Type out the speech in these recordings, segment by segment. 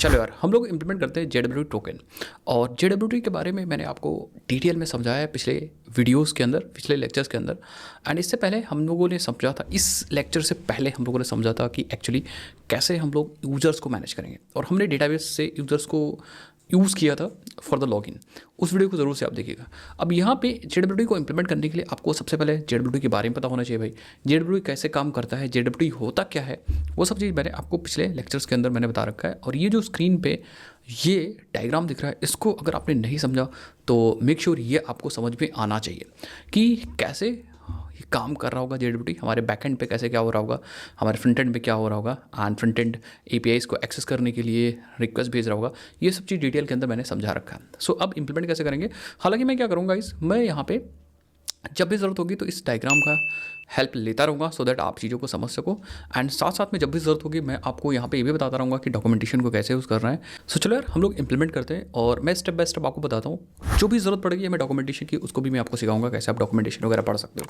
चलो यार, हम लोग इम्प्लीमेंट करते हैं JWT टोकन। और JWT के बारे में मैंने आपको डिटेल में समझाया है पिछले वीडियोस के अंदर, पिछले लेक्चर्स के अंदर। एंड इससे पहले हम लोगों ने समझा था, इस लेक्चर से पहले हम लोगों ने समझा था कि एक्चुअली कैसे हम लोग यूज़र्स को मैनेज करेंगे, और हमने डेटाबेस से यूज़र्स को यूज़ किया था फॉर द लॉगिन। उस वीडियो को ज़रूर से आप देखिएगा। अब यहाँ पे JWT को इम्प्लीमेंट करने के लिए आपको सबसे पहले JWT के बारे में पता होना चाहिए भाई। JWT कैसे काम करता है, JWT होता क्या है, वो सब चीज़ मैंने आपको पिछले लेक्चर्स के अंदर मैंने बता रखा है। और ये जो स्क्रीन पे ये डायग्राम दिख रहा है, इसको अगर आपने नहीं समझा तो मेक श्योर ये आपको समझ में आना चाहिए कि कैसे ये काम कर रहा होगा JWT, हमारे बैकएंड पे कैसे क्या हो रहा होगा, हमारे फ्रंट एंड पे क्या हो रहा होगा, एंड फ्रंट एंड APIs को एक्सेस करने के लिए रिक्वेस्ट भेज रहा होगा। ये सब चीज़ डिटेल के अंदर मैंने समझा रखा है। सो अब इंप्लीमेंट कैसे करेंगे। हालांकि मैं क्या करूँगा मैं यहाँ पे जब भी ज़रूरत होगी तो इस डायग्राम का हेल्प लेता रहूँगा, सो दैट आप चीज़ों को समझ सको। एंड साथ साथ में जब भी ज़रूरत होगी मैं आपको यहाँ पे ये भी बताता रहूँगा कि डॉक्यूमेंटेशन को कैसे यूज़ करना है। सो चलो यार, हम लोग इंप्लीमेंट करते हैं और मैं स्टेप बाय स्टेप आपको बताता हूँ। जो भी ज़रूरत पड़ेगी मैं डॉक्यूमेंटेशन की, उसको भी मैं आपको सिखाऊंगा कैसे आप डॉक्यूमेंटेशन वगैरह पढ़ सकते हो।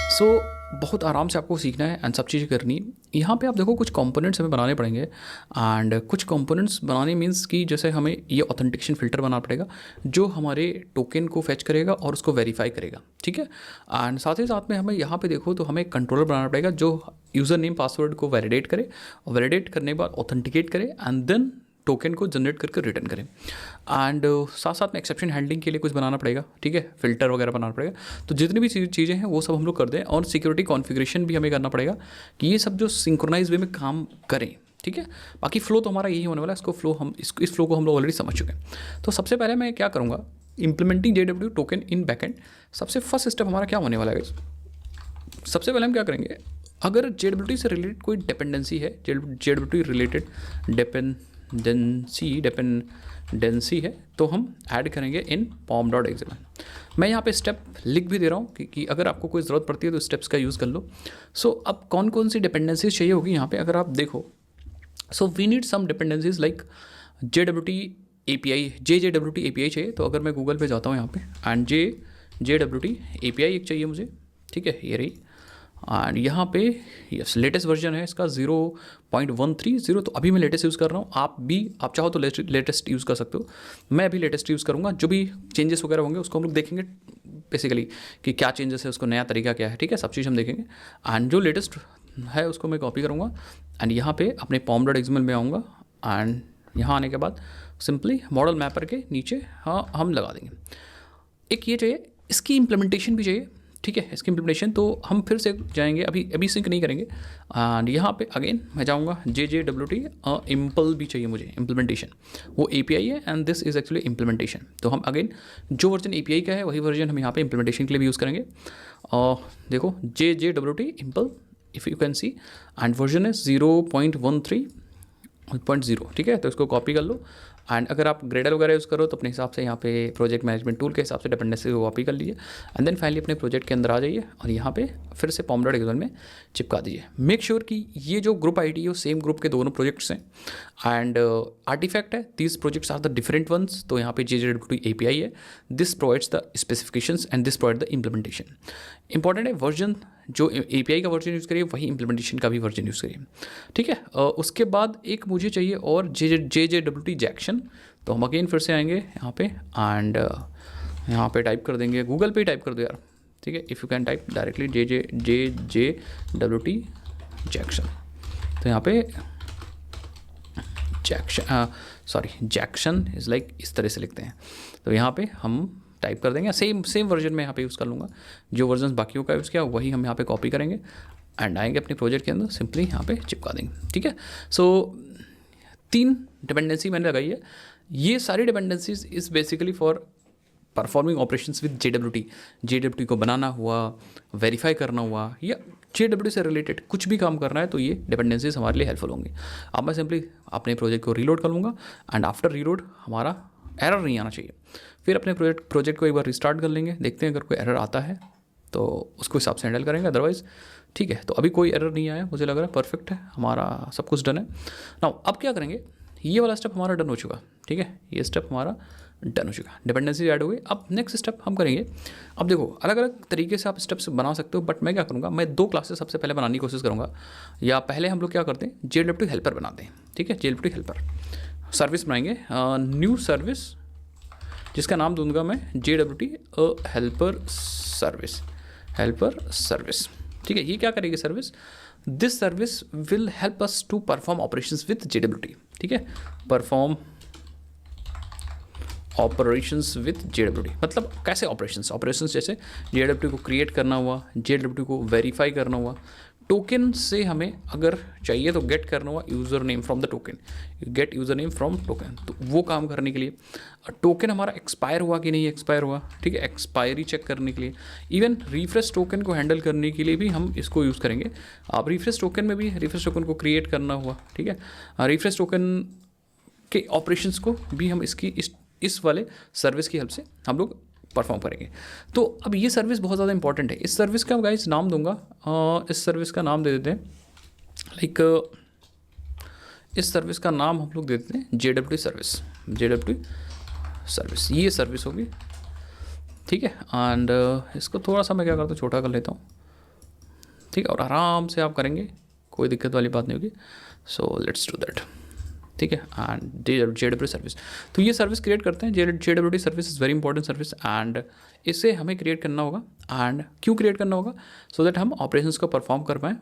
सो बहुत आराम से आपको सीखना है एंड सब चीज़ें करनी। यहाँ पे आप देखो कुछ कंपोनेंट्स हमें बनाने पड़ेंगे। एंड कुछ कंपोनेंट्स बनाने मीन्स कि जैसे हमें ये ऑथेंटिकेशन फ़िल्टर बनाना पड़ेगा जो हमारे टोकन को फेच करेगा और उसको वेरीफाई करेगा, ठीक है। एंड साथ ही साथ में हमें यहाँ पे देखो तो हमें कंट्रोलर बनाना पड़ेगा जो यूज़र नेम पासवर्ड को वैलिडेट करे, और वैलिडेट करने के बाद ऑथेंटिकेट करे एंड देन टोकन को जनरेट करके रिटर्न करें। एंड साथ साथ में एक्सेप्शन हैंडलिंग के लिए कुछ बनाना पड़ेगा, ठीक है, फिल्टर वगैरह बनाना पड़ेगा। तो जितनी भी चीज़ें हैं वो सब हम लोग कर दें, और सिक्योरिटी कॉन्फ़िगरेशन भी हमें करना पड़ेगा कि ये सब जो सिंक्रोनाइज वे में काम करें, ठीक है। बाकी फ्लो तो हमारा यही होने वाला है। इसको फ्लो हम इस फ्लो को हम लोग ऑलरेडी समझ चुके हैं। तो सबसे पहले मैं क्या करूँगा, इंप्लीमेंटिंग JWT टोकन इन बैकएंड। सबसे फर्स्ट स्टेप हमारा क्या होने वाला है। सबसे पहले हम क्या करेंगे, अगर JWT से रिलेटेड कोई डिपेंडेंसी है, JWT रिलेटेड डिपेंडेंसी है, तो हम ऐड करेंगे इन pom.xml। मैं यहाँ पे स्टेप लिख भी दे रहा हूँ कि अगर आपको कोई ज़रूरत पड़ती है तो स्टेप्स का यूज़ कर लो। सो अब कौन कौन सी डिपेंडेंसीज चाहिए होगी यहाँ पे अगर आप देखो। So we need some dependencies like JWT API, JWT API चाहिए। तो अगर मैं गूगल पे जाता हूँ यहाँ पे एंड JWT API एक चाहिए मुझे, ठीक है, ये रही। एंड यहाँ पे यस लेटेस्ट वर्जन है इसका 0.130। तो अभी मैं लेटेस्ट यूज़ कर रहा हूँ। आप चाहो तो लेटेस्ट यूज़ कर सकते हो। मैं अभी लेटेस्ट यूज़ करूँगा। जो भी चेंजेस वगैरह होंगे उसको हम लोग देखेंगे बेसिकली कि क्या चेंजेस है, उसको नया तरीका क्या है, ठीक है, सब चीज़ हम देखेंगे। एंड जो लेटेस्ट है उसको मैं कॉपी करूँगा एंड यहाँ पे अपने pom.xml में आऊँगा। एंड यहाँ आने के बाद सिंपली मॉडल मैपर के नीचे हाँ हम लगा देंगे। एक ये चाहिए, इसकी इम्प्लीमेंटेशन भी चाहिए, ठीक है। इसकी इम्प्लीमेंटेशन तो हम फिर से जाएंगे, अभी सिंक नहीं करेंगे। एंड यहाँ पे अगेन मैं जाऊँगा JWT इम्पल भी चाहिए मुझे इम्प्लीमेंटेशन। वो API है and this is actually implementation. तो हम अगेन जो वर्जन API का है वही वर्जन हम यहाँ पे इम्प्लीमेंटेशन के लिए भी यूज़ करेंगे। और देखो JWT Imphal if you can see, and version है 0.13.0, ठीक है। तो इसको कॉपी कर लो। एंड अगर आप ग्रेडल वगैरह यूज़ करो तो अपने हिसाब से यहाँ पे प्रोजेक्ट मैनेजमेंट टूल के हिसाब से डिपेंडेंसी को कॉपी कर लीजिए एंड देन फाइनली अपने प्रोजेक्ट के अंदर आ जाइए और यहाँ पे फिर से pom.xml में चिपका दीजिए। मेक श्योर कि ये जो ग्रुप ID है वो सेम ग्रुप के दोनों प्रोजेक्ट्स हैं। एंड आर्टिफैक्ट है, these projects are the different ones. तो यहाँ पे JWT API है, this provides the specifications and this provide the implementation. Important है वर्जन, जो API का वर्जन यूज़ करिए वही इम्प्लीमेंटेशन का भी वर्जन यूज़ करिए, ठीक है। उसके बाद एक मुझे चाहिए और JWT जैक्शन। तो हम अगेन फिर से आएंगे यहाँ पे एंड यहाँ पे टाइप कर देंगे, गूगल पे टाइप कर दो यार, ठीक है। If you can type directly JWT जैक्शन। तो यहाँ पे जैक्शन इज़ लाइक इस तरह से लिखते हैं। तो यहाँ पे हम टाइप कर देंगे, सेम वर्जन में यहाँ पे यूज़ कर लूँगा। जो वर्जन बाकियों का यूज़ किया वही हम यहाँ पे कॉपी करेंगे एंड आएंगे अपने प्रोजेक्ट के अंदर, सिंपली यहाँ पे चिपका देंगे, ठीक है। सो 3 डिपेंडेंसी मैंने लगाई है। ये सारी dependencies is basically for performing operations with JWT को बनाना हुआ, वेरीफाई करना हुआ, या JWT से रिलेटेड कुछ भी काम करना है तो ये डिपेंडेंसीज हमारे लिए हेल्पफुल होंगी। अब मैं सिंपली अपने प्रोजेक्ट को रीलोड कर लूँगा एंड आफ्टर रीलोड हमारा एरर नहीं आना चाहिए। फिर अपने प्रोजेक्ट को एक बार रिस्टार्ट कर लेंगे, देखते हैं अगर कोई एरर आता है तो उसको हिसाब से हैंडल करेंगे, अदरवाइज़ ठीक है। तो अभी कोई एरर नहीं आया, मुझे लग रहा है परफेक्ट है, हमारा सब कुछ डन है। नाउ अब क्या करेंगे, ये वाला स्टेप हमारा डन हो चुका, ठीक है, ये स्टेप हमारा डन हो चुका, डिपेंडेंसी ऐड हो गई। अब नेक्स्ट स्टेप हम करेंगे। अब देखो अलग अलग तरीके से आप स्टेप्स बना सकते हो, बट मैं क्या करूँगा, मैं 2 क्लासेस सबसे पहले बनाने की कोशिश करूँगा। या पहले हम लोग क्या करते हैं, JWT हेल्पर बनाते हैं, ठीक है, JWT हेल्पर। सर्विस बनाएंगे, न्यू सर्विस जिसका नाम दूंगा मैं JWT helper service, helper service. ठीक है, ये क्या करेगी service? This service will help us to perform operations with JWT। ठीक है, परफॉर्म ऑपरेशंस विद JWT मतलब कैसे ऑपरेशंस जैसे JWT को क्रिएट करना हुआ, JWT को वेरीफाई करना हुआ, टोकन से हमें अगर चाहिए तो गेट करना हुआ user name from the token, gate user name from token, तो वो काम करने के लिए टोकन हमारा एक्सपायर हुआ कि नहीं एक्सपायर हुआ, ठीक है, एक्सपायरी चेक करने के लिए, इवन रिफ्रेश टोकन को हैंडल करने के लिए भी हम इसको यूज़ करेंगे। आप रिफ्रेश टोकन में भी रिफ्रेश टोकन को क्रिएट करना हुआ, ठीक है, रिफ्रेश टोकन के ऑपरेशंस को भी हम इसकी इस वाले सर्विस की हेल्प से हम लोग परफॉर्म करेंगे। तो अब ये सर्विस बहुत ज़्यादा इंपॉर्टेंट है। इस सर्विस का गाइस नाम दूंगा, इस सर्विस का नाम दे देते हैं लाइक इस सर्विस का नाम हम लोग दे देते हैं JWT सर्विस, JWT सर्विस ये सर्विस होगी। ठीक है, एंड इसको थोड़ा सा मैं क्या करता हूँ छोटा कर लेता हूँ। ठीक है, और आराम से आप करेंगे, कोई दिक्कत वाली बात नहीं होगी। So let's do that. ठीक है, एंड JWT सर्विस, तो ये सर्विस क्रिएट करते हैं। JWT service is very important service and इसे हमें क्रिएट करना होगा। एंड क्यों क्रिएट करना होगा? सो दैट हम ऑपरेशंस को परफॉर्म कर पाएँ।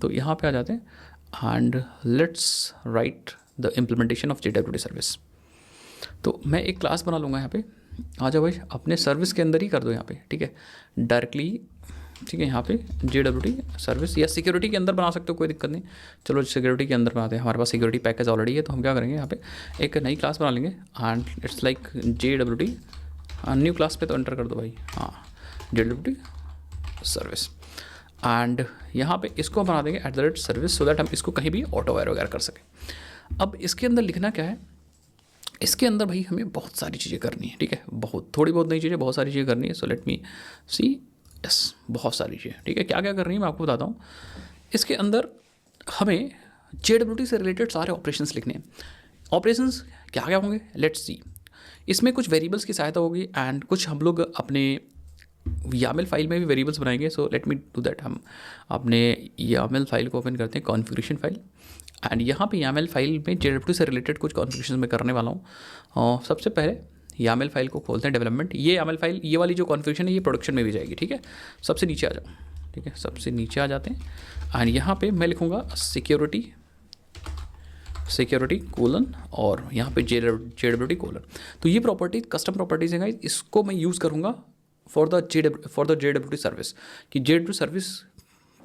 तो यहाँ पे आ जाते हैं and let's write the implementation of JWT service. तो मैं एक क्लास बना लूँगा यहाँ पे, आ जाओ भाई अपने सर्विस के अंदर ही कर दो यहाँ पे। ठीक है, डायरेक्टली, ठीक है, यहाँ पे JWT सर्विस या सिक्योरिटी के अंदर बना सकते हो, कोई दिक्कत नहीं। चलो सिक्योरिटी के अंदर बनाते हैं, हमारे पास सिक्योरिटी पैकेज ऑलरेडी है। तो हम क्या करेंगे, यहाँ पे एक नई क्लास बना लेंगे and it's like JWT new class पे तो एंटर कर दो भाई, हाँ JWT सर्विस। एंड यहाँ पे इसको बना देंगे @सर्विस, सो दैट हम इसको कहीं भी ऑटो वायर वगैरह कर सकें। अब इसके अंदर लिखना क्या है, इसके अंदर भाई हमें बहुत सारी चीज़ें करनी है। ठीक है, बहुत थोड़ी बहुत नई चीज़ें, बहुत सारी चीज़ें करनी है। सो लेट मी सी, यस बहुत सारी चीज़ें। ठीक है, क्या क्या करनी है मैं आपको बताता हूँ। इसके अंदर हमें JWT से रिलेटेड सारे ऑपरेशंस लिखने हैं। ऑपरेशंस क्या क्या होंगे, लेट्स सी। इसमें कुछ वेरिएबल्स की सहायता होगी एंड कुछ हम लोग अपने YAML फाइल में भी वेरिएबल्स बनाएंगे। So let me do that. हम अपने YAML फाइल को ओपन करते हैं, कॉन्फ़िगरेशन फाइल, एंड यहाँ पे YAML फाइल में JWT से रिलेटेड कुछ कॉन्फ़िगरेशन मैं करने वाला हूँ। सबसे पहले YAML फाइल को खोलते हैं, डेवलपमेंट। ये YAML फाइल, ये वाली जो कॉन्फ़िगरेशन है ये प्रोडक्शन में भी जाएगी। ठीक है, सबसे नीचे आ जाओ। ठीक है, सबसे नीचे आ जाते हैं एंड यहाँ पे मैं लिखूँगा सिक्योरिटी कोलन और यहाँ पे JWT कोलन। तो ये प्रॉपर्टी कस्टम प्रॉपर्टीज हैं गाइस, इसको मैं यूज़ करूँगा फॉर द JWT सर्विस। कि JWT सर्विस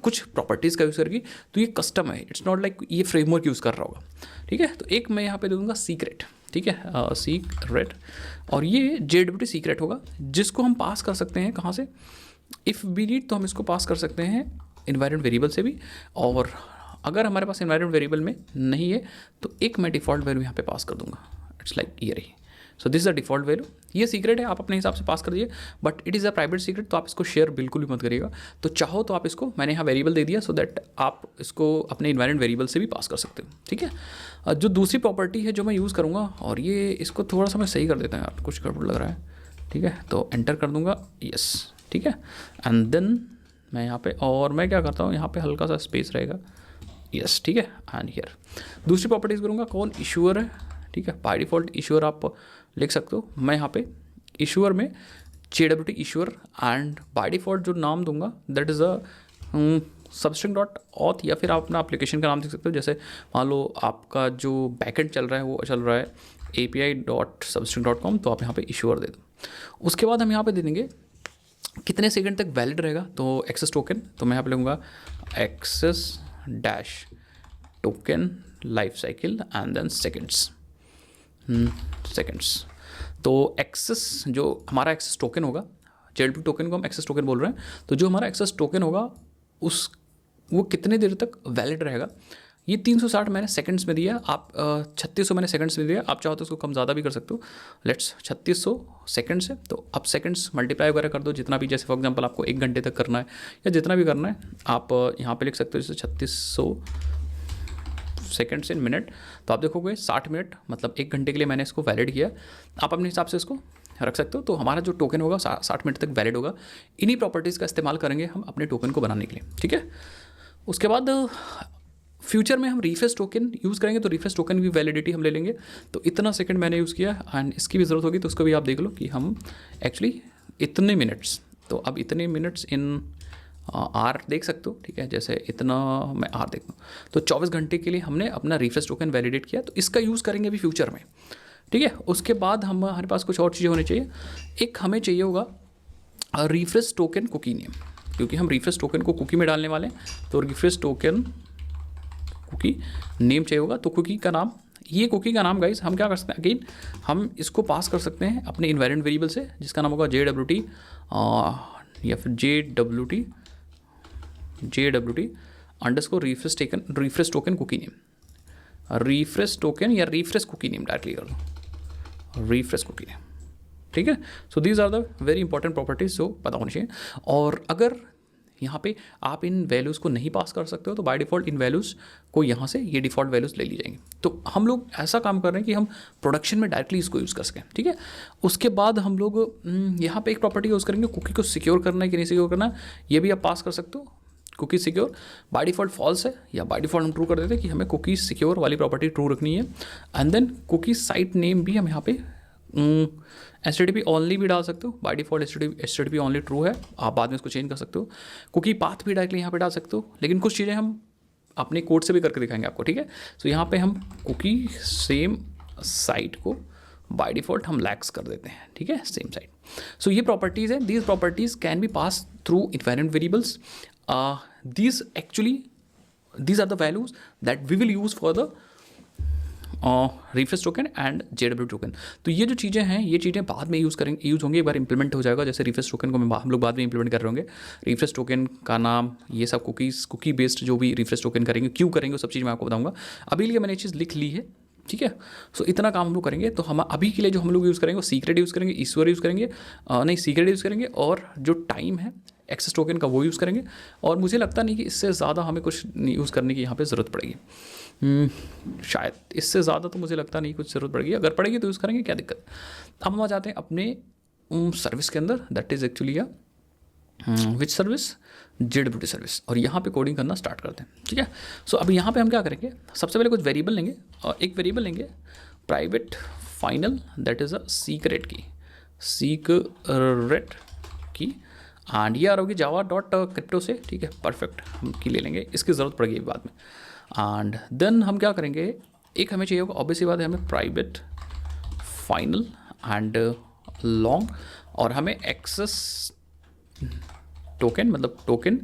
कुछ प्रॉपर्टीज़ का यूज़ करेगी, तो ये कस्टम है, इट्स नॉट लाइक ये फ्रेमवर्क यूज़ कर रहा होगा। ठीक है, तो एक मैं यहाँ पे दे दूँगा सीक्रेट। ठीक है, सीक्रेट, और ये JWT सीक्रेट होगा जिसको हम पास कर सकते हैं कहाँ से, इफ़ वी नीड तो हम इसको पास कर सकते हैं इन्वायरमेंट वेरिएबल से भी, और अगर हमारे पास इन्वायरमेंट वेरिएबल में नहीं है तो एक मैं डिफ़ॉल्ट वैल्यू यहाँ पे पास कर दूंगा। इट्स लाइक ये रही। So this is the default value. ये सीक्रेट है, आप अपने हिसाब से पास कर दीजिए, but it is a private secret, तो आप इसको शेयर बिल्कुल भी मत करिएगा। तो चाहो तो आप इसको, मैंने यहाँ वेरिएबल दे दिया सो दैट आप इसको अपने इन्वायरमेंट वेरिएबल से भी पास कर सकते हो। ठीक है, जो दूसरी प्रॉपर्टी है जो मैं यूज़ करूँगा, और ये इसको थोड़ा सा मैं सही कर देता हूँ यार, कुछ गड़बड़ लग रहा है। ठीक है, तो एंटर कर दूँगा, यस। ठीक है, एंड देन मैं यहाँ पे, और मैं क्या करता हूँ यहाँ पे हल्का सा स्पेस रहेगा, यस। ठीक है, एंड हियर दूसरी प्रॉपर्टीज़ करूँगा, कौन इशूअर है। ठीक है, बाय डिफ़ॉल्ट इशूअर आप लिख सकते हो। मैं यहाँ पे इशूअर में JWT issuer, and by default जो नाम दूंगा दैट इज़ अ substring.auth, या फिर आप अपना एप्लीकेशन का नाम देख सकते हो। जैसे मान लो आपका जो बैकएंड चल रहा है वो चल रहा है api.substring.com, तो आप यहाँ पे इशूअर दे दो। उसके बाद हम यहाँ पे दे देंगे कितने सेकंड तक वैलिड रहेगा, तो एक्सेस टोकन, तो मैं यहाँ पे लूँगा access dash token life cycle and then seconds. तो एक्सेस, जो हमारा एक्सेस टोकन होगा, JWT टोकन को हम एक्सेस टोकन बोल रहे हैं, तो जो हमारा एक्सेस टोकन होगा वो कितने देर तक वैलिड रहेगा। ये 360 मैंने सेकंड्स में दिया, आप 3600 मैंने सेकंड्स में दिया, आप चाहो तो उसको कम ज़्यादा भी कर सकते हो। लेट्स 3600 सेकंड्स है, तो आप सेकंड्स मल्टीप्लाई वगैरह कर दो जितना भी, जैसे फॉर एग्जांपल आपको 1 घंटे तक करना है या जितना भी करना है, आप यहाँ पे लिख सकते हो जैसे 3600 सेकंड्स इन मिनट। तो आप देखोगे 60 मिनट, मतलब 1 घंटे के लिए मैंने इसको वैलिड किया। आप अपने हिसाब से इसको रख सकते हो। तो हमारा जो टोकन होगा 60 मिनट तक वैलिड होगा। इन्हीं प्रॉपर्टीज़ का इस्तेमाल करेंगे हम अपने टोकन को बनाने के लिए। ठीक है, उसके बाद फ्यूचर में हम रिफ्रेश टोकन यूज़ करेंगे तो रिफ्रेश टोकन की वैलिडिटी हम ले लेंगे। तो इतना सेकंड मैंने यूज़ किया एंड इसकी भी ज़रूरत होगी तो उसको भी आप देख लो कि हम एक्चुअली इतने मिनट्स, तो अब इतने मिनट्स इन आर देख सकते हो, ठीक है। जैसे इतना मैं आर देख लूँ तो 24 घंटे के लिए हमने अपना रिफ्रेश टोकन वैलिडेट किया, तो इसका यूज़ करेंगे अभी फ्यूचर में, ठीक है। उसके बाद हमारे पास कुछ और चीज़ें होनी चाहिए। एक हमें चाहिए होगा रिफ्रेश टोकन कुकी नेम, क्योंकि हम रिफ्रेश टोकन को कुकी में डालने वाले हैं। तो रिफ्रेश टोकन कुकी नेम चाहिए होगा। तो कुकी का नाम, ये कुकी का नाम गाइस हम क्या कर सकते हैं, अगेन हम इसको पास कर सकते हैं अपने इन्वायरमेंट वेरिएबल से, जिसका नाम होगा JWT या फिर JWT underscore refresh token cookie name, refresh token या रिफ्रेश कुकी नेम डायरेक्टली कर दो, रिफ्रेश कुकी नेम, ठीक है। So these are the very important properties जो पता होनी चाहिए। और अगर यहाँ पे आप इन वैल्यूज़ को नहीं पास कर सकते हो तो बाय डिफ़ॉल्ट इन वैल्यूज़ को यहाँ से ये डिफ़ॉल्ट वैल्यूज़ ले ली जाएंगी। तो हम लोग ऐसा काम कर रहे हैं कि हम प्रोडक्शन में डायरेक्टली इसको यूज़ कर सकें, ठीक है। उसके बाद हम लोग यहाँ पे एक प्रॉपर्टी यूज़ करेंगे, कुकी को सिक्योर करना है कि नहीं सिक्योर करना है, ये भी आप पास कर सकते हो। Cookie secure by default false है, या बाय डिफ़ॉल्ट हम ट्रू कर देते हैं कि हमें कुकी सिक्योर वाली प्रॉपर्टी ट्रू रखनी है। And then cookie site name भी हम यहाँ पे HTTP ओनली भी डाल सकते हो, by default HTTP only true है, आप बाद में इसको चेंज कर सकते हो। कुकी पाथ भी डायरेक्टली यहाँ पे डाल सकते हो, लेकिन कुछ चीज़ें हम अपने कोड से भी करके दिखाएंगे आपको, ठीक है। सो यहाँ पे हम कुकी सेम साइट को बाय डिफॉल्ट हम लैक्स कर देते हैं, ठीक है, सेम साइट। सो ये प्रॉपर्टीज़ हैं, these properties can be pass through environment variables. these are the values that we will use for the refresh token and JWT token. तो ये जो चीज़ें हैं, ये चीज़ें बाद में यूज़ होंगी, एक बार इंप्लीमेंट हो जाएगा। जैसे रिफ्रेश टोकन को हम लोग बाद में इंप्लीमेंट कर रहे होंगे, रिफ्रेश टोकन का नाम, ये सब कुकी बेस्ड जो भी रिफ्रेश टोकन करेंगे, क्यों करेंगे, सब चीज़ मैं आपको बताऊंगा। अभी लिए मैंने ये चीज़ लिख ली है, ठीक है। सो इतना काम हम लोग करेंगे। तो हम अभी के लिए जो हम लोग यूज़ करेंगे वो सीक्रेट यूज़ करेंगे, ईश्वर यूज़ करेंगे, नहीं सीक्रेट यूज़ करेंगे, और जो टाइम है एक्सेस टोकन का वो यूज़ करेंगे। और मुझे लगता नहीं कि इससे ज़्यादा हमें कुछ यूज़ करने की यहाँ पे ज़रूरत पड़ेगी, शायद इससे ज़्यादा तो मुझे लगता नहीं कुछ ज़रूरत पड़ेगी, अगर पड़ेगी तो यूज़ करेंगे, क्या दिक्कत। अब हम आ जाते हैं अपने सर्विस के अंदर, that is actually which service, JWT service. और यहाँ पे कोडिंग करना स्टार्ट करते हैं, ठीक है। सो अब यहाँ पे हम क्या करेंगे, सबसे पहले कुछ वेरिएबल लेंगे, और एक वेरिएबल लेंगे private final, that is a secret की एंड ये आ रही होगी java.crypto से, ठीक है, परफेक्ट, हम की ले लेंगे, इसकी ज़रूरत पड़ेगी बाद में। एंड देन हम क्या करेंगे, एक हमें चाहिए होगा, ऑब्वियसली बात है, हमें प्राइवेट फाइनल एंड लॉन्ग, और हमें एक्सेस टोकन, मतलब टोकन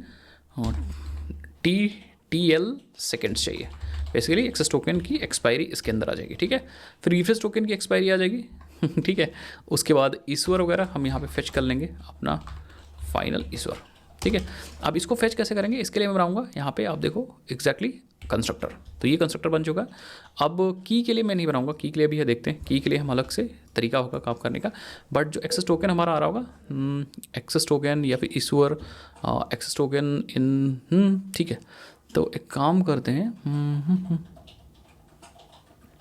TTL सेकेंड्स चाहिए। बेसिकली एक्सेस टोकन की एक्सपायरी इसके अंदर आ जाएगी, ठीक है। फिर रिफ्रेश टोकन की एक्सपायरी आ जाएगी ठीक है। उसके बाद ईश्वर वगैरह हम यहाँ पे फेच कर लेंगे अपना फाइनल ईश्वर, ठीक है। अब इसको फेच कैसे करेंगे, इसके लिए मैं बनाऊंगा यहाँ पे, आप देखो एग्जैक्टली कंस्ट्रक्टर। तो ये कंस्ट्रक्टर बन चुका है। अब की के लिए मैं नहीं बनाऊंगा, की के लिए भी है, देखते हैं, की के लिए हम अलग से तरीका होगा काम करने का। बट जो एक्सेस टोकन हमारा आ रहा होगा, एक्सेस टोकन या फिर ईश्वर एक्सेस टोकन इन, ठीक है। तो एक काम करते हैं,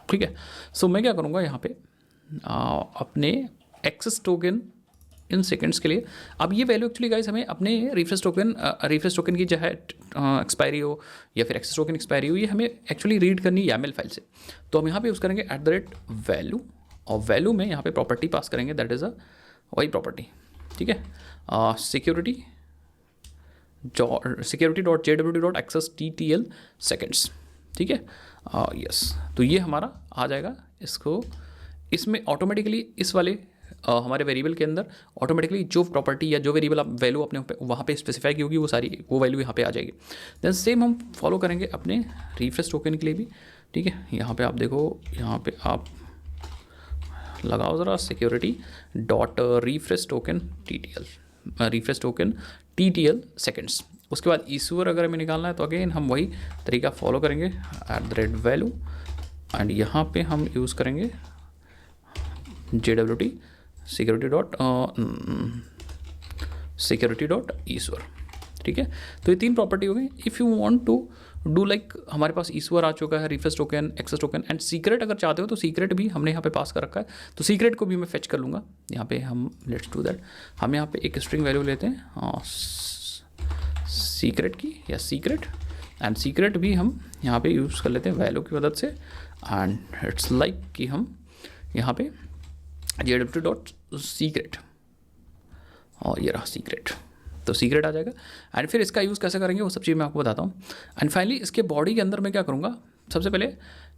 ठीक है। सो मैं क्या करूँगा यहाँ पे अपने एक्सेस टोकन इन सेकंड्स के लिए, अब ये वैल्यू एक्चुअली गाइस हमें अपने रिफ्रेश टोकन की चाहे एक्सपायरी हो या फिर एक्सेस टोकन एक्सपायरी हो, ये हमें एक्चुअली रीड करनी है YAML फाइल से। तो हम यहाँ पे यूज़ करेंगे @value, और वैल्यू में यहाँ पे प्रॉपर्टी पास करेंगे, दैट इज़ वही प्रॉपर्टी, ठीक है, security.jwt.access TTL seconds, ठीक है, यस। तो ये हमारा आ जाएगा, इसमें ऑटोमेटिकली इस वाले हमारे वेरिएबल के अंदर ऑटोमेटिकली जो प्रॉपर्टी या जो वेरिएबल आप वैल्यू अपने वहाँ पे स्पेसिफाई की होगी, वो वैल्यू यहाँ पे आ जाएगी। देन सेम हम फॉलो करेंगे अपने रिफ्रेश टोकन के लिए भी, ठीक है। यहाँ पे आप देखो, यहाँ पे आप लगाओ ज़रा security.refresh token TTL सेकेंड्स। उसके बाद ईश्वर अगर हमें निकालना है तो अगेन हम वही तरीका फॉलो करेंगे, @value, एंड यहाँ पे हम यूज़ करेंगे JWT security.ईश्वर, ठीक है। तो ये 3 प्रॉपर्टी हो गई। If you want to do like, हमारे पास ईश्वर आ चुका है, refresh token, access token and secret अगर चाहते हो तो सीक्रेट भी हमने यहाँ पे पास कर रखा है, तो सीक्रेट को भी मैं फेच कर लूँगा। यहाँ पे हम लेट्स डू दैट, हम यहाँ पे एक स्ट्रिंग वैल्यू लेते हैं सीक्रेट की, या सीक्रेट एंड सीक्रेट भी हम यहाँ पे यूज़ कर लेते हैं वैल्यू की मदद से, एंड इट्स लाइक कि हम यहाँ पे JWT डॉट सीक्रेट, और ये रहा सीक्रेट, तो सीक्रेट आ जाएगा। एंड फिर इसका यूज़ कैसे करेंगे वो सब चीज़ मैं आपको बताता हूँ। एंड फाइनली इसके बॉडी के अंदर मैं क्या करूँगा, सबसे पहले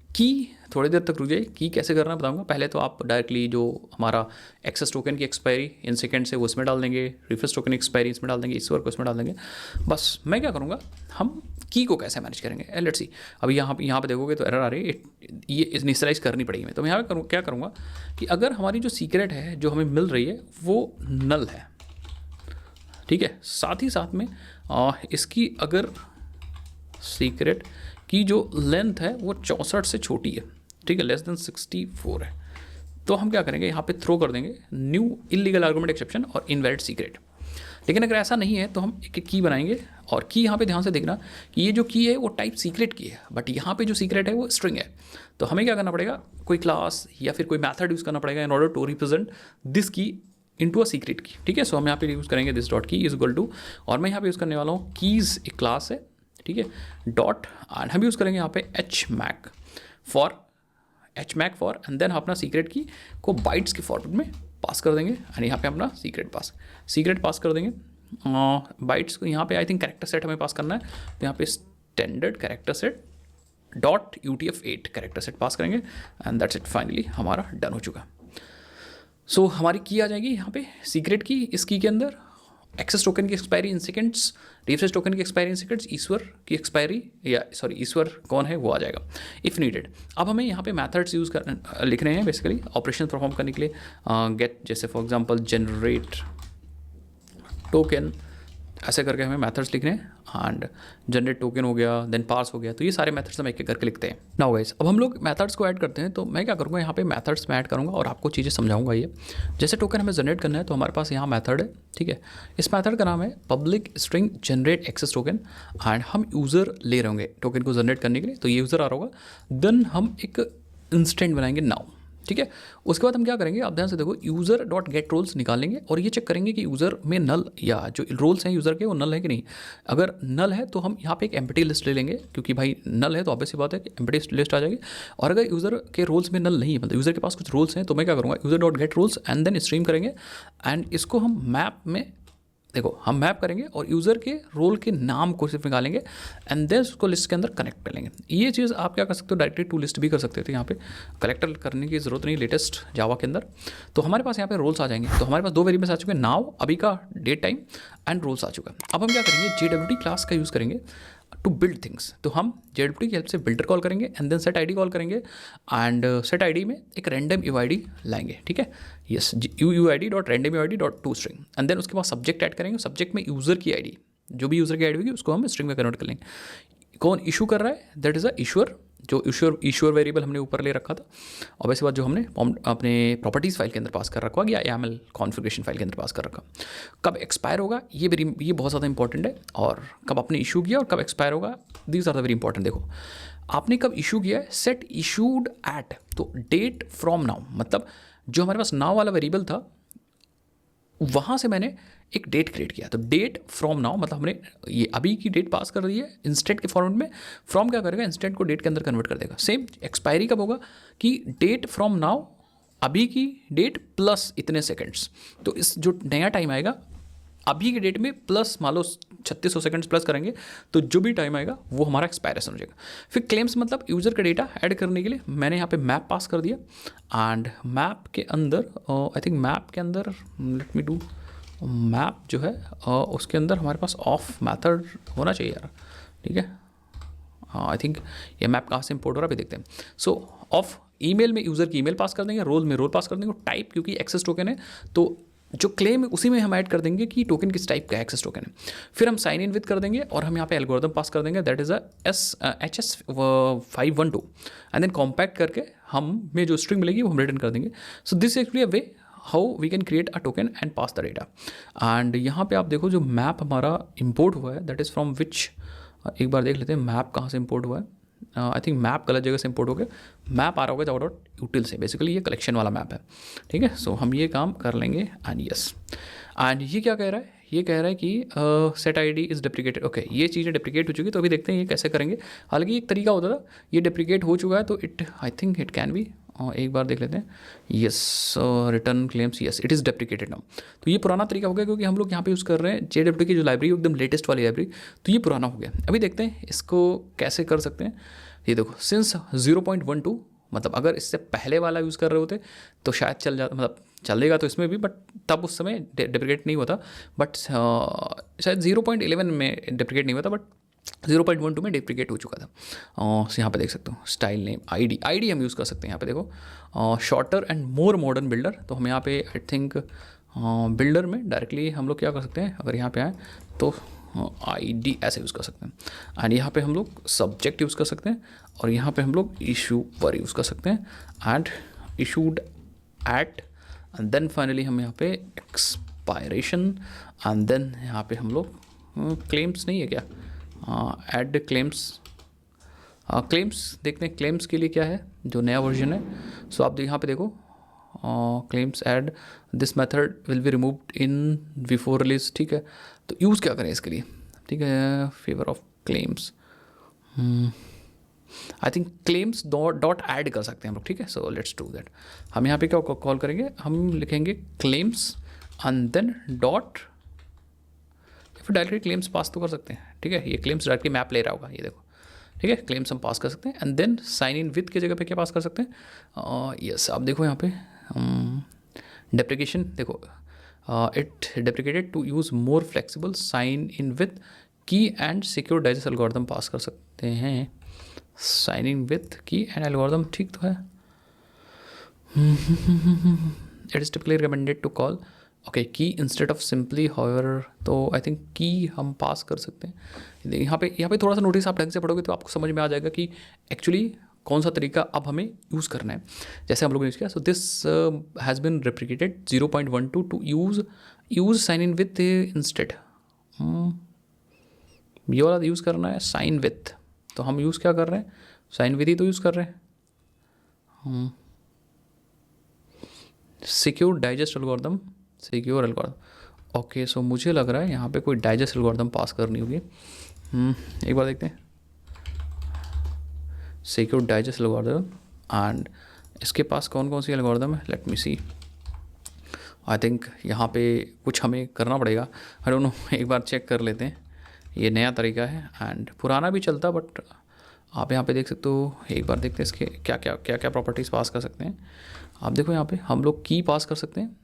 की थोड़ी देर तक रुक जाइए, की कैसे करना बताऊंगा। पहले तो आप डायरेक्टली जो हमारा एक्सेस टोकन की एक्सपायरी इन सेकेंड से वो इसमें डाल देंगे, रिफ्रेश टोकन एक्सपायरी इसमें डाल देंगे, ईश्वर को इसमें डाल देंगे। बस मैं क्या करूँगा, हम की को कैसे मैनेज करेंगे, लेट्स सी। अभी यहाँ पे देखोगे तो एरर आ रही है, ये इनिशियलाइज करनी पड़ेगी मैं। तो मैं यहाँ पे क्या करूँगा कि अगर हमारी जो सीक्रेट है जो हमें मिल रही है वो नल है, ठीक है, साथ ही साथ में इसकी अगर सीक्रेट की जो लेंथ है वो 64 से छोटी है, ठीक है, लेस देन 64 है, तो हम क्या करेंगे, यहाँ पे थ्रो कर देंगे न्यू इलीगल आर्गुमेंट एक्सेप्शन और इनवैलिड सीक्रेट। लेकिन अगर ऐसा नहीं है तो हम एक की बनाएंगे, और की यहाँ पे ध्यान से देखना कि ये जो की है वो टाइप सीक्रेट की है, बट यहाँ पे जो सीक्रेट है वो स्ट्रिंग है। तो हमें क्या करना पड़ेगा, कोई क्लास या फिर कोई मैथड यूज़ करना पड़ेगा in order to represent this key into a secret key, ठीक है। सो हम यहाँ पे यूज़ करेंगे this dot key is equal to, और मैं यहाँ पे यूज़ करने वाला हूँ कीज़ एक क्लास है, ठीक है, डॉट, एंड हम यूज़ करेंगे यहाँ पे HMAC फॉर एंड देन अपना सीक्रेट की को बाइट्स के फॉर्मेट में पास कर देंगे, एंड यहाँ पे अपना सीक्रेट पास कर देंगे। बाइट्स को यहाँ पे आई थिंक कैरेक्टर सेट हमें पास करना है, तो यहाँ पे standard character set dot UTF-8 character set pass करेंगे, एंड दैट्स इट, फाइनली हमारा डन हो चुका। सो हमारी की आ जाएगी यहाँ पे सीक्रेट की, इस की के अंदर एक्सेस टोकन की expiry in seconds, refresh token की एक्सपायरी इन सेकेंड्स, ईश्वर की एक्सपायरी या सॉरी ईश्वर कौन है वो आ जाएगा इफ़ नीडेड। अब हमें यहाँ पे मेथड्स यूज़ कर लिखने हैं बेसिकली ऑपरेशन परफॉर्म करने के लिए। गेट, जैसे फॉर एग्जांपल जनरेट टोकन, ऐसे करके हमें मेथड्स लिखने हैं, एंड जनरेट टोकन हो गया, देन पास हो गया, तो ये सारे मेथड्स हम एक एक करके लिखते हैं। नाउ गाइस, अब हम लोग मेथड्स को ऐड करते हैं, तो मैं क्या करूँगा, यहाँ पे मेथड्स में ऐड करूँगा और आपको चीज़ें समझाऊंगा। ये जैसे टोकन हमें जनरेट करना है तो हमारे पास यहाँ मेथड है, ठीक है, इस मेथड का नाम है public string generate access token, and हम यूज़र ले रहे होंगे टोकन को जनरेट करने के लिए, तो ये यूज़र आ रहा होगा, देन हम एक इंस्टेंट बनाएंगे नाउ, ठीक है। उसके बाद हम क्या करेंगे, आप ध्यान से देखो, यूज़र डॉट गेट रोल्स निकालेंगे और ये चेक करेंगे कि यूज़र में नल या जो रोल्स हैं यूज़र के वो नल है कि नहीं। अगर नल है तो हम यहाँ पे एक एम्प्टी लिस्ट ले लेंगे, क्योंकि भाई नल है तो ऑब्वियस सी बात है कि एम्प्टी लिस्ट आ जाएगी। और अगर यूज़र के रोल्स में नल नहीं है, मतलब यूज़र के पास कुछ रोल्स हैं, तो मैं क्या करूँगा, user dot get roles and then stream करेंगे, एंड इसको हम मैप में देखो हम मैप करेंगे और यूज़र के रोल के नाम को सिर्फ निकालेंगे, एंड देन उसको लिस्ट के अंदर कनेक्ट कर लेंगे। ये चीज़ आप क्या कर सकते हो, डायरेक्टली टू लिस्ट भी कर सकते थे, यहाँ पे कलेक्टर करने की ज़रूरत नहीं लेटेस्ट जावा के अंदर। तो हमारे पास यहाँ पे रोल्स आ जाएंगे, तो हमारे पास दो वेरिएबल्स आ चुके हैं, नाउ अभी का डेट टाइम एंड रोल्स आ चुका है। अब हम क्या करेंगे, JWT क्लास का यूज़ करेंगे टू बिल्ड थिंग्स। तो हम JWT की हेल्प से बिल्डर कॉल करेंगे and then set ID call करेंगे, एंड सेट ID में एक रैंडम UID लाएंगे, ठीक है, yes, UUID dot random UID dot to string, and then उसके बाद सब्जेक्ट ऐड करेंगे, सब्जेक्ट में यूज़र की ID, जो भी यूज़र की ID होगी उसको हम स्ट्रिंग में कन्वर्ट कर लेंगे। कौन इशू कर रहा है, दैट इज़ अ ईश्वर, जो ईश्वर वेरिएबल हमने ऊपर ले रखा था, और वैसे बात जो हमने अपने प्रॉपर्टीज़ फाइल के अंदर पास कर रखा या YAML कॉन्फ़िगरेशन फाइल के अंदर पास कर रखा। कब एक्सपायर होगा ये बहुत ज़्यादा इंपॉर्टेंट है, और कब आपने इशू किया और कब एक्सपायर होगा, these are the very important. देखो आपने कब इशू किया है, सेट इशूड एट, तो डेट फ्रॉम नाउ, मतलब जो हमारे पास नाउ वाला वेरिएबल था वहाँ से मैंने एक डेट क्रिएट किया, तो डेट फ्रॉम नाउ मतलब हमने ये अभी की डेट पास कर दी है इंस्टेंट के फॉर्मेट में। फ्रॉम क्या करेगा, इंस्टेंट को डेट के अंदर कन्वर्ट कर देगा। सेम एक्सपायरी कब होगा कि डेट फ्रॉम नाउ, अभी की डेट प्लस इतने सेकंड्स, तो इस जो नया टाइम आएगा अभी की डेट में प्लस मान लो 3600 सेकंड्स प्लस करेंगे, तो जो भी टाइम आएगा वो हमारा एक्सपायरेशन हो जाएगा। फिर क्लेम्स मतलब यूज़र का डेटा ऐड करने के लिए मैंने यहाँ पे मैप पास कर दिया, एंड मैप के अंदर आई थिंक मैप के अंदर लेट मी डू मैप जो है उसके अंदर हमारे पास ऑफ मेथड होना चाहिए यार, ठीक है। आई थिंक ये मैप कहाँ से इंपोर्ट हो रहा है अभी देखते हैं। सो ऑफ ईमेल में यूज़र की ईमेल पास कर देंगे, रोल में रोल पास कर देंगे, टाइप क्योंकि एक्सेस टोकन है तो जो क्लेम है उसी में हम ऐड कर देंगे कि टोकन किस टाइप का एक्सेस टोकन है। फिर हम साइन इन विद कर देंगे और हम यहाँ पे एल्गोरिथम पास कर देंगे, that is HS512, and then compact करके हम में जो स्ट्रिंग मिलेगी वो हम रिटर्न कर देंगे। So this actually a way how we can create a token and pass the data. And यहाँ पे आप देखो जो मैप हमारा इम्पोर्ट हुआ है दैट इज़ फ्रॉम विच, एक बार देख लेते हैं मैप कहाँ से इम्पोर्ट हुआ है। आई थिंक मैप गलत जगह से इम्पोर्ट हो गया, मैप आ रहा होगा जावा डॉट यूटिल से, बेसिकली ये कलेक्शन वाला मैप है, ठीक है। सो हम ये काम कर लेंगे, एंड यस, एंड ये क्या कह रहा है, ये कह रहा है कि सेट आईडी इज़ डिप्रिकेटेड। ओके, ये चीज़ें डिप्रिकेट हो चुकी, तो अभी देखते हैं ये कैसे करेंगे। हालांकि एक तरीका होता था, ये डिप्रिकेट हो चुका है तो it I think it can be, एक बार देख लेते हैं। Yes, return claims, yes it is deprecated now. तो ये पुराना तरीका हो गया, क्योंकि हम लोग यहाँ पे यूज़ कर रहे हैं JWT की जो लाइब्रेरी एकदम लेटेस्ट वाली लाइब्रेरी, तो ये पुराना हो गया। अभी देखते हैं इसको कैसे कर सकते हैं। ये देखो, सिंस 0.12, मतलब अगर इससे पहले वाला यूज़ कर रहे होते तो शायद चल जाता, मतलब चलेगा तो इसमें भी, बट तब उस समय डेप्रिकेट नहीं होता। बट शायद 0.11 में डेप्रिकेट नहीं होता, बट 0.12 में डेप्रिकेट हो चुका था। यहाँ पे देख सकते हो, स्टाइल नेम, आईडी हम यूज़ कर सकते हैं। यहाँ पे देखो, shorter and more modern builder, तो हम यहाँ पे आई थिंक बिल्डर में डायरेक्टली हम लोग क्या कर सकते हैं, अगर यहाँ पे आए तो आईडी ऐसे यूज़ कर सकते हैं। एंड यहाँ पे हम लोग सब्जेक्ट यूज़ कर सकते हैं, और यहाँ पे हम लोग इशू पर यूज़ कर सकते हैं, and issued at, and then finally हम यहाँ पे एक्सपायरेशन, एंड देन यहाँ पे हम लोग क्लेम्स नहीं है क्या, ऐड क्लेम्स, क्लेम्स देखते हैं क्लेम्स के लिए क्या है जो नया वर्जन है। सो आप यहाँ पे देखो, claims add, this method will be removed in before release. ठीक है, तो यूज़ क्या करें इसके लिए, ठीक है, favour of claims, I think claims dot add कर सकते हैं हम लोग। ठीक है, सो लेट्स डू दैट। हम यहाँ पे क्या कॉल करेंगे, हम लिखेंगे क्लेम्स एंड देन डॉट, फिर डायरेक्टली क्लेम्स पास तो कर सकते हैं। ठीक है, ये क्लेम्स डायरेक्टली मैप ले रहा होगा, ये देखो। ठीक है, क्लेम्स हम पास कर सकते हैं, and then sign in with की जगह पे क्या पास कर सकते हैं, यस आप देखो यहाँ पे डेप्रिकेशन, देखो it deprecated to use more flexible sign in with key and secure digest algorithm pass कर सकते हैं। Sign in with key and algorithm ठीक तो है। It is typically recommended to call okay key instead of simply however, तो I think की हम पास कर सकते हैं। यहाँ पे थोड़ा सा नोटिस आप ढंग से पढ़ोगे तो आपको समझ में आ जाएगा कि एक्चुअली कौन सा तरीका अब हमें यूज़ करना है। जैसे हम लोग ने यूज़ किया, so this has bin replicated 0.12 to use sign in with instead, ये वाला यूज़ करना है साइन विथ, तो हम यूज़ क्या कर रहे हैं, साइन विथ ही तो यूज़ कर रहे हैं। Secure digest algorithm, secure algorithm, okay so मुझे लग रहा है यहाँ पे कोई डाइजेस्ट एल्गोरिथम पास करनी होगी। एक बार देखते हैं, सिक्योर डाइजेस्ट एल्गोरिथम, एंड इसके पास कौन कौन सी एल्गोरिथम है, let me see. I think यहाँ पे कुछ हमें करना पड़ेगा, आई डोंट नो, एक बार चेक कर लेते हैं। ये नया तरीका है एंड पुराना भी चलता, बट आप यहाँ पे देख सकते हो। एक बार देखते हैं इसके क्या क्या प्रॉपर्टीज़ पास कर सकते हैं। आप देखो यहाँ पे हम लोग की पास कर सकते हैं,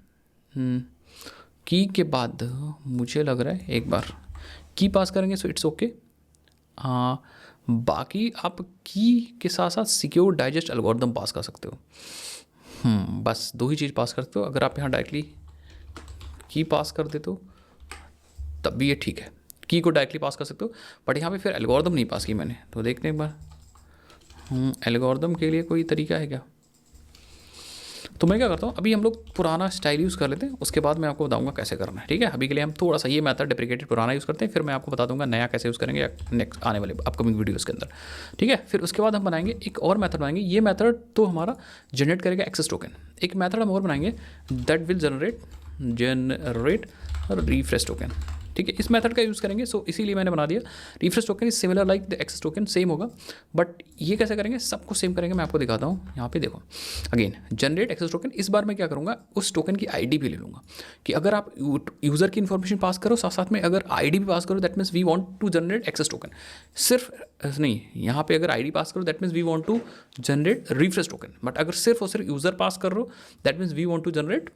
की के बाद मुझे लग रहा है एक बार की पास करेंगे सो इट्स ओके। बाकी आप की के साथ साथ सिक्योर डाइजेस्ट एल्गोरिथम पास कर सकते हो। बस दो ही चीज़ पास कर सकते हो। अगर आप यहाँ डायरेक्टली की पास कर देते हो तब भी ये ठीक है, की को डायरेक्टली पास कर सकते हो, बट यहाँ पे फिर एल्गोरिथम नहीं पास की मैंने, तो देखते हैं एक बार एल्गोरिथम के लिए कोई तरीका है क्या। तो मैं क्या करता हूँ, अभी हम लोग पुराना स्टाइल यूज़ कर लेते हैं, उसके बाद मैं आपको बताऊंगा कैसे करना है। ठीक है, अभी के लिए हम थोड़ा सा ये मेथड डेप्रिकेटेड पुराना यूज़ करते हैं, फिर मैं आपको बता दूंगा नया कैसे यूज़ करेंगे नेक्स्ट आने वाले अपकमिंग वीडियोज़ के अंदर। ठीक है, फिर उसके बाद हम बनाएंगे एक और मेथड बनाएंगे। ये मेथड तो हमारा जनरेट करेगा एक्सेस टोकन। एक मेथड हम और बनाएंगे that will generate refresh token. ठीक है, इस मेथड का यूज़ करेंगे, सो इसीलिए मैंने बना दिया। Refresh token is similar like the access token, same होगा, बट ये कैसे करेंगे, सबको सेम करेंगे। मैं आपको दिखाता हूँ, यहाँ पे देखो अगेन जनरेट एक्सेस टोकन। इस बार मैं क्या करूँगा, उस टोकन की आईडी भी ले लूँगा कि अगर आप यूज़र की इन्फॉर्मेशन पास करो, साथ साथ में अगर आईडी भी पास करो, that means we want to generate access token. सिर्फ नहीं, यहाँ पे अगर आईडी पास करो that means we want to generate refresh token, but अगर सिर्फ और सिर्फ यूज़र पास कर रहे हो that means we want to generate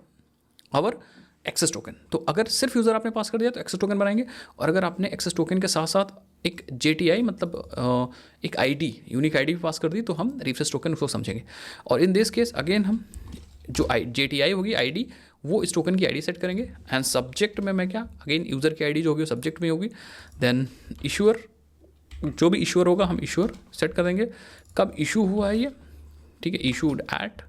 our access token. तो अगर सिर्फ यूज़र आपने पास कर दिया तो एक्सेस टोकन बनाएंगे, और अगर आपने एक्सेस टोकन के साथ साथ एक JTI मतलब एक आईडी, यूनिक आईडी भी पास कर दी, तो हम रिफ्रेश टोकन उसको समझेंगे। और इन दिस केस अगेन हम जो JTI होगी आईडी, वो इस टोकन की आईडी सेट करेंगे। एंड सब्जेक्ट में मैं क्या, अगेन यूज़र की आईडी जो होगी वो सब्जेक्ट में होगी। देन इशूअर, जो भी इशूअर होगा हम इशूअर सेट कर देंगे। कब इशू हुआ है ये, ठीक है, इशूड एट,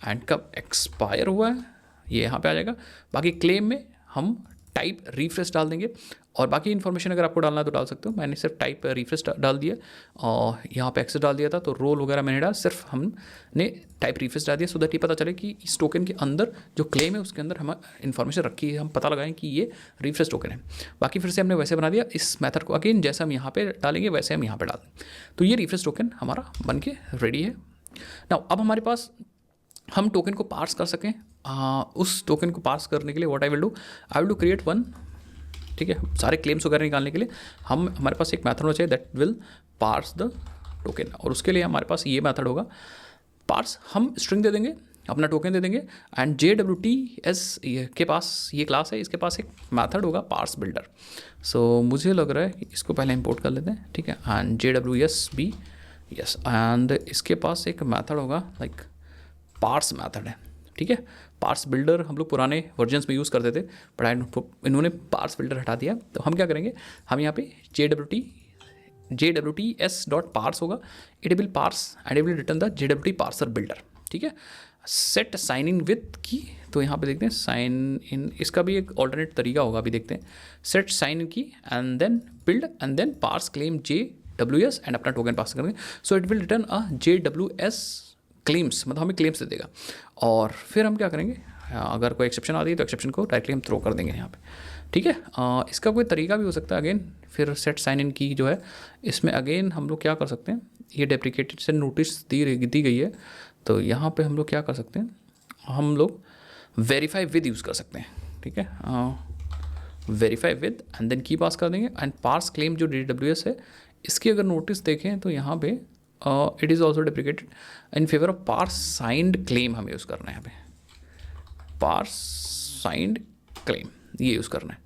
एंड कब एक्सपायर हुआ है ये यहाँ पे आ जाएगा। बाकी क्लेम में हम टाइप रिफ्रेश डाल देंगे और बाकी इन्फॉर्मेशन अगर आपको डालना है तो डाल सकते हो। मैंने सिर्फ टाइप रिफ्रेश डाल दिया और यहाँ पे एक्सेस डाल दिया था, तो रोल वगैरह मैंने डाल, सिर्फ हमने टाइप रिफ्रेश डाल दिया सो दैट ये पता चले कि इस टोकन के अंदर जो क्लेम है उसके अंदर हम इन्फॉर्मेशन रखी है, हम पता लगाएं कि ये रिफ्रेश टोकन है। बाकी फिर से हमने वैसे बना दिया इस मेथड को, अगेन जैसे हम यहाँ पे डालेंगे वैसे हम यहाँ पे डाल दें, तो ये रिफ्रेश टोकन हमारा बन के रेडी है। नाउ अब हमारे पास हम टोकन को पार्स कर सकें, उस टोकन को पार्स करने के लिए what I will do create one, ठीक है, सारे क्लेम्स वगैरह निकालने के लिए हमारे पास एक मेथड होना चाहिए that will parse the token, और उसके लिए हमारे पास ये मेथड होगा पार्स। हम स्ट्रिंग दे देंगे, अपना टोकन दे देंगे, एंड JWTS के पास ये क्लास है, इसके पास एक मेथड होगा पार्स बिल्डर। सो मुझे लग रहा है कि इसको पहले इंपोर्ट कर लेते हैं, ठीक है, एंड JWS भी यस, एंड इसके पास एक मेथड होगा लाइक पार्स मेथड है, ठीक है। पार्स बिल्डर हम लोग पुराने वर्जन्स में यूज़ करते थे, बट इन्होंने पार्स बिल्डर हटा दिया, तो हम क्या करेंगे, हम यहाँ पे JWTS.parse होगा, it will parse and it will return the JWT parser builder, ठीक है। सेट साइन इन विथ की, तो यहाँ पे देखते हैं साइन इन, इसका भी एक ऑल्टरनेट तरीका होगा, अभी देखते हैं। Set sign in key and then build and then parse claim JWS and अपना टोकन पास करेंगे, so it will return a JWS claims, मतलब हमें क्लेम्स दे देगा। और फिर हम क्या करेंगे, अगर कोई एक्सेप्शन आती है तो एक्सेप्शन को डायरेक्टली हम थ्रो कर देंगे यहाँ पे, ठीक है। इसका कोई तरीका भी हो सकता है, अगेन फिर सेट साइन इन की जो है इसमें अगेन हम लोग क्या कर सकते हैं, ये डेप्रिकेटेड से नोटिस दी गई है, तो यहाँ पे हम लोग क्या कर सकते हैं, हम लोग वेरीफाई विद यूज़ कर सकते हैं, ठीक है। वेरीफाई विद एंड देन की पास कर देंगे, एंड पार्स क्लेम जो JWS है इसकी अगर नोटिस देखें तो यहाँ पे it is also deprecated in favour of parse signed claim, हमें यूज़ करना है यहाँ पे, पार्स साइंड क्लेम ये यूज़ करना है,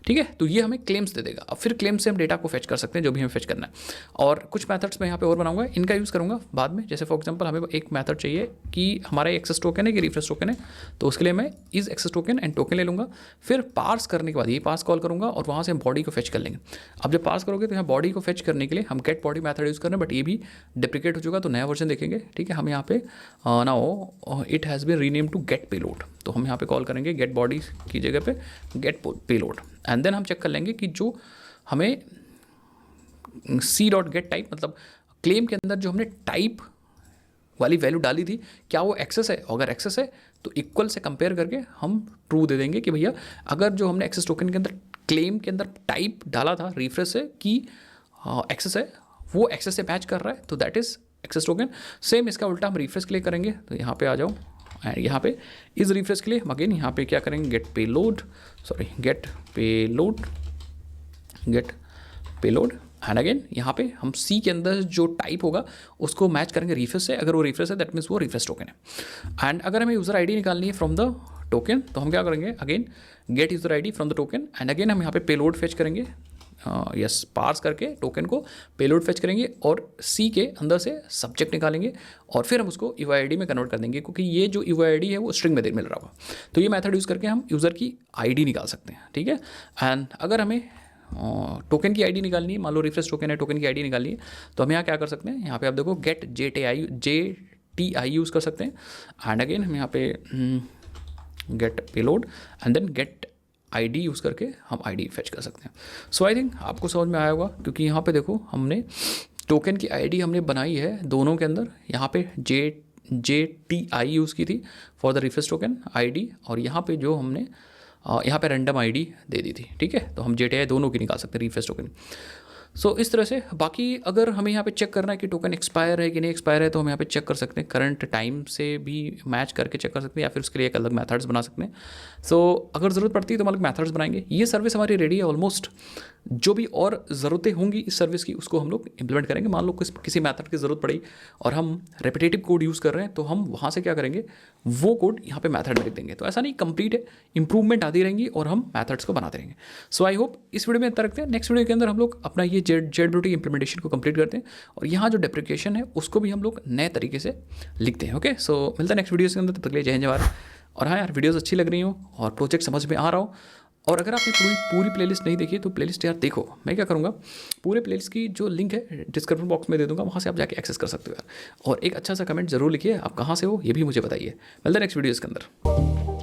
ठीक है। तो ये हमें क्लेम्स दे देगा। अब फिर क्लेम से हम डेटा को फेच कर सकते हैं जो भी हमें फेच करना है, और कुछ मेथड्स मैं यहाँ पे और बनाऊंगा, इनका यूज़ करूँगा बाद में। जैसे फॉर एग्जांपल हमें एक मेथड चाहिए कि हमारा एक्सेस टोकन है कि रिफ्रेश टोकन है, तो उसके लिए मैं इस एक्सेस टोकन एंड टोकन ले लूँगा, फिर पार्स करने के बाद ये पास कॉल करूँगा और वहाँ से हम बॉडी को फेच कर लेंगे। अब जब पास करोगे तो यहाँ बॉडी को फेच करने के लिए हम गेट बॉडी मेथड यूज़ कर रहे हैं, बट ये भी डिप्रिकेट हो चुका, तो नया वर्जन देखेंगे, ठीक है। हम यहाँ पे now it has been rename to get payload, तो हम यहाँ पे कॉल करेंगे गेट बॉडी की जगह पे गेट पेलोड, एंड देन हम चेक कर लेंगे कि जो हमें C.get टाइप, मतलब क्लेम के अंदर जो हमने टाइप वाली वैल्यू डाली थी क्या वो एक्सेस है, अगर एक्सेस है तो इक्वल से कंपेयर करके हम ट्रू दे देंगे कि भैया अगर जो हमने एक्सेस टोकन के अंदर क्लेम के अंदर टाइप डाला था रिफ्रेश से कि एक्सेस है, वो एक्सेस से मैच कर रहा है, तो that is access token. Same इसका उल्टा हम रिफ्रेश के लिए करेंगे, तो यहाँ पे आ जाओ, एंड यहाँ पे इस रिफ्रेश के लिए हम अगेन यहाँ पे क्या करेंगे, गेट पेलोड एंड अगेन यहाँ पे हम C के अंदर जो टाइप होगा उसको मैच करेंगे रिफ्रेश से, अगर वो रिफ्रेश है दैट मीन्स वो रिफ्रेश टोकन है। एंड अगर हमें यूज़र आईडी निकालनी है फ्रॉम द टोकन, तो हम क्या करेंगे, again get user ID from the token, and again हम यहाँ पे पेलोड फेच करेंगे, यस पार्स करके टोकन को पेलोड फेच करेंगे और C के अंदर से सब्जेक्ट निकालेंगे और फिर हम उसको UID में कन्वर्ट कर देंगे, क्योंकि ये जो UID है वो स्ट्रिंग में मिल रहा होगा, तो ये मेथड यूज़ करके हम यूज़र की ID निकाल सकते हैं, ठीक है। एंड अगर हमें टोकन की ID निकालनी है, मान लो रिफ्रेश टोकन है, टोकन की ID निकालनी है, तो हम यहाँ क्या कर सकते हैं, यहाँ पे आप देखो गेट JTI यूज़ कर सकते हैं, एंड अगेन हम यहाँ पे get payload and then get ID use करके हम ID फेच कर सकते हैं। सो आई थिंक आपको समझ में आया होगा, क्योंकि यहाँ पे देखो हमने टोकन की ID हमने बनाई है दोनों के अंदर, यहाँ पे JTI यूज़ की थी for the refresh token ID, और यहाँ पे जो हमने यहाँ पे रैंडम ID दे दी थी, ठीक है। तो हम JTI दोनों की निकाल सकते हैं रिफ्रेश टोकन। सो इस तरह से बाकी अगर हमें यहाँ पे चेक करना है कि टोकन एक्सपायर है कि नहीं एक्सपायर है, तो हम यहाँ पे चेक कर सकते हैं, करंट टाइम से भी मैच करके चेक कर सकते हैं, या फिर उसके लिए एक अलग मेथड्स बना सकते हैं। सो अगर ज़रूरत पड़ती है तो हम अलग मेथड्स बनाएंगे। ये सर्विस हमारी रेडी है ऑलमोस्ट, जो भी और ज़रूरतें होंगी इस सर्विस की उसको हम लोग इंप्लीमेंट करेंगे। मान लो किसी मेथड की ज़रूरत पड़ी और हम रेपिटेटिव कोड यूज़ कर रहे हैं, तो हम वहाँ से क्या करेंगे, वो कोड यहाँ पे मेथड में लिख देंगे। तो ऐसा नहीं, कंप्लीट है, इंप्रूवमेंट आती रहेंगी और हम मेथड्स को बनाते रहेंगे। सो आई होप इस वीडियो में इतना रखते हैं। नेक्स्ट वीडियो के अंदर हम लोग अपना ये JWT इंप्लीमेंटेशन को कंप्लीट करते हैं, और यहाँ जो डेप्रिकेशन है उसको भी हम लोग नए तरीके से लिखते हैं। ओके, सो मिलता है नेक्स्ट वीडियो के अंदर, तब तक के लिए जय हिंद जवाहर। और हाँ यार, वीडियोज़ अच्छी लग रही हो और प्रोजेक्ट समझ में आ रहा हो, और अगर आपने पूरी प्लेलिस्ट नहीं देखी तो प्लेलिस्ट यार देखो। मैं क्या करूँगा, पूरे प्लेलिस्ट की जो लिंक है डिस्क्रिप्शन बॉक्स में दे दूँगा, वहाँ से आप जाके एक्सेस कर सकते हो यार। और एक अच्छा सा कमेंट जरूर लिखिए, आप कहाँ से हो ये भी मुझे बताइए। मिलता है नेक्स्ट वीडियोज़ के अंदर।